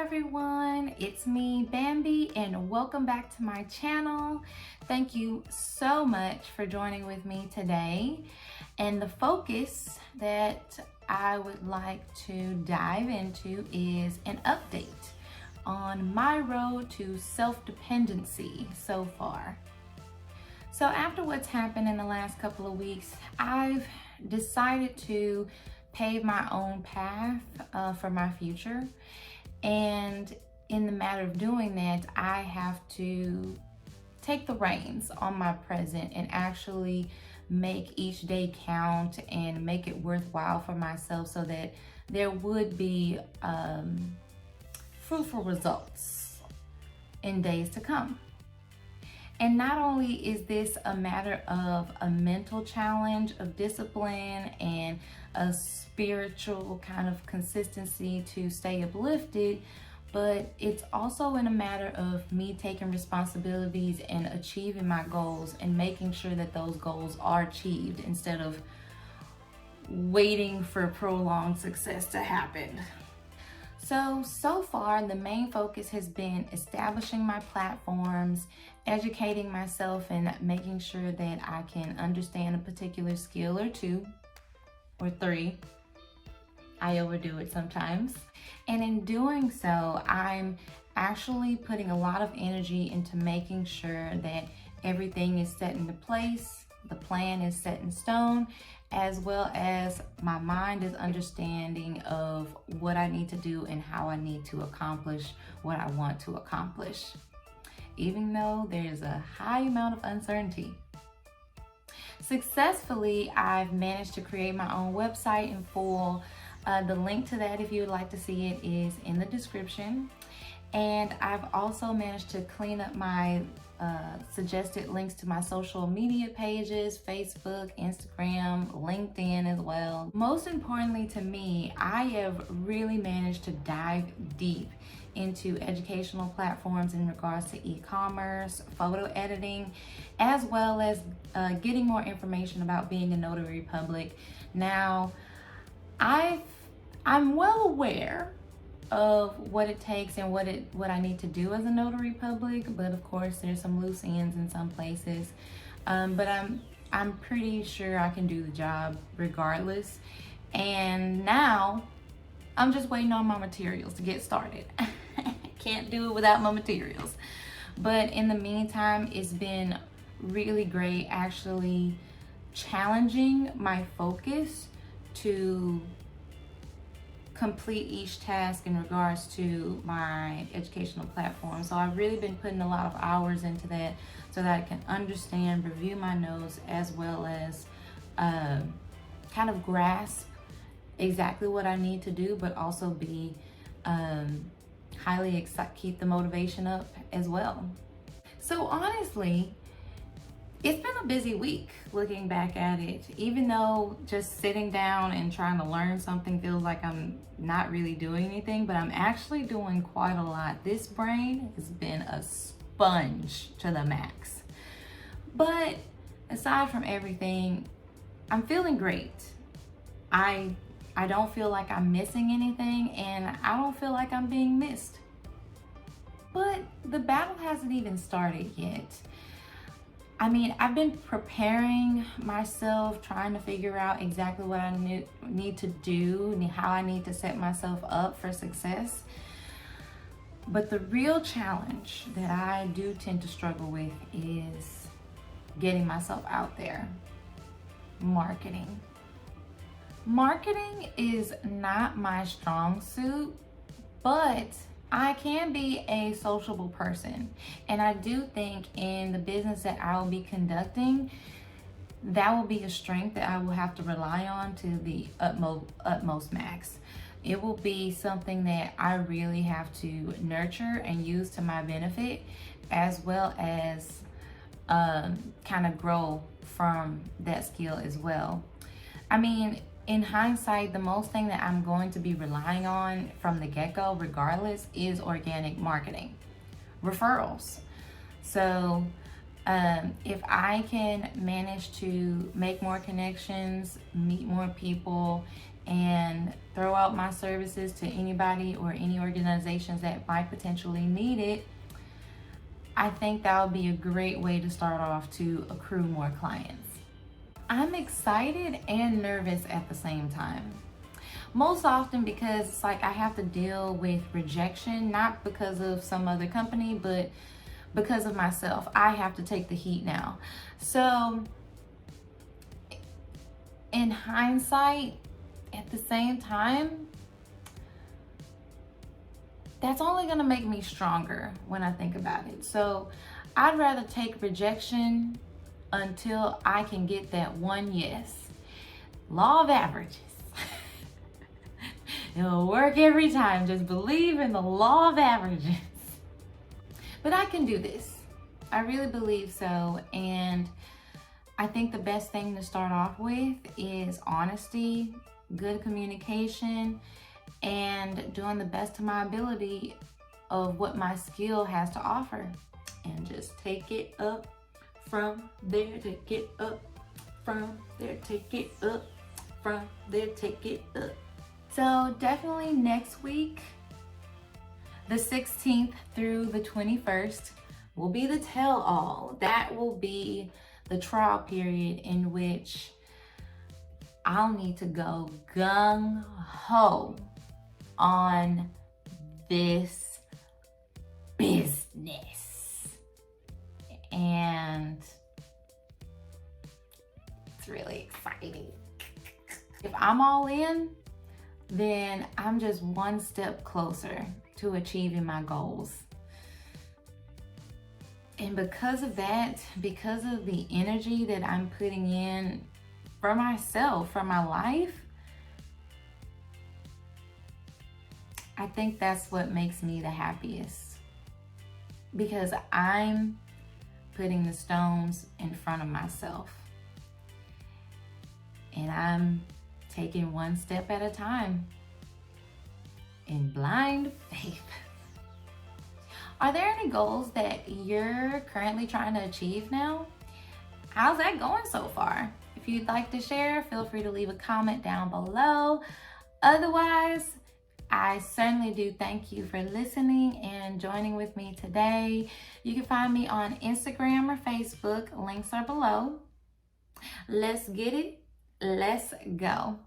everyone, it's me, Bambi, and welcome back to my channel. Thank you so much for joining with me today. And the focus that I would like to dive into is an update on my road to self-dependency so far. So after what's happened in the last couple of weeks, I've decided to pave my own path for my future. And in the matter of doing that, I have to take the reins on my present and actually make each day count and make it worthwhile for myself so that there would be fruitful results in days to come. And not only is this a matter of a mental challenge of discipline and a spiritual kind of consistency to stay uplifted, but it's also in a matter of me taking responsibilities and achieving my goals and making sure that those goals are achieved instead of waiting for prolonged success to happen. So far, the main focus has been establishing my platforms, educating myself, and making sure that I can understand a particular skill or two or three. I overdo it sometimes. And in doing so, I'm actually putting a lot of energy into making sure that everything is set into place, the plan is set in stone, as well as my mind is understanding of what I need to do and how I need to accomplish what I want to accomplish, even though there's a high amount of uncertainty. Successfully, I've managed to create my own website in full. The link to that, if you would like to see it, is in the description. And I've also managed to clean up my suggested links to my social media pages, Facebook, Instagram, LinkedIn as well. Most importantly to me, I have really managed to dive deep into educational platforms in regards to e-commerce, photo editing, as well as getting more information about being a notary public. Now, I'm well aware of what it takes and what I need to do as a notary public, but of course there's some loose ends in some places. But I'm pretty sure I can do the job regardless. And now I'm just waiting on my materials to get started. Can't do it without my materials. But in the meantime, it's been really great actually challenging my focus to complete each task in regards to my educational platform. So I've really been putting a lot of hours into that so that I can understand, review my notes, as well as kind of grasp exactly what I need to do, but also be highly excited, keep the motivation up as well. So honestly, it's been a busy week looking back at it, even though just sitting down and trying to learn something feels like I'm not really doing anything, but I'm actually doing quite a lot. This brain has been a sponge to the max. But aside from everything, I'm feeling great. I don't feel like I'm missing anything, and I don't feel like I'm being missed. But the battle hasn't even started yet. I mean, I've been preparing myself, trying to figure out exactly what I need to do and how I need to set myself up for success. But the real challenge that I do tend to struggle with is getting myself out there. Marketing. Marketing is not my strong suit, but I can be a sociable person, and I do think in the business that I will be conducting, that will be a strength that I will have to rely on to the utmost max. It will be something that I really have to nurture and use to my benefit, as well as kind of grow from that skill as well. I mean, in hindsight, the most thing that I'm going to be relying on from the get-go, regardless, is organic marketing, referrals. So if I can manage to make more connections, meet more people, and throw out my services to anybody or any organizations that might potentially need it, I think that would be a great way to start off to accrue more clients. I'm excited and nervous at the same time. Most often because it's like I have to deal with rejection, not because of some other company, but because of myself. I have to take the heat now. So in hindsight, at the same time, that's only gonna make me stronger when I think about it. So I'd rather take rejection until I can get that one yes. Law of averages. It'll work every time. Just believe in the law of averages. But I can do this. I really believe so. And I think the best thing to start off with is honesty, good communication, and doing the best of my ability of what my skill has to offer. And just take it up from there, take it up from there, take it up from there, take it up. So definitely next week, the 16th through the 21st, will be the tell-all. That will be the trial period in which I'll need to go gung-ho on this business. And it's really exciting. If I'm all in, then I'm just one step closer to achieving my goals. And because of that, because of the energy that I'm putting in for myself, for my life, I think that's what makes me the happiest. Because I'm putting the stones in front of myself. And I'm taking one step at a time in blind faith. Are there any goals that you're currently trying to achieve now? How's that going so far? If you'd like to share, feel free to leave a comment down below. Otherwise, I certainly do thank you for listening and joining with me today. You can find me on Instagram or Facebook. Links are below. Let's get it. Let's go.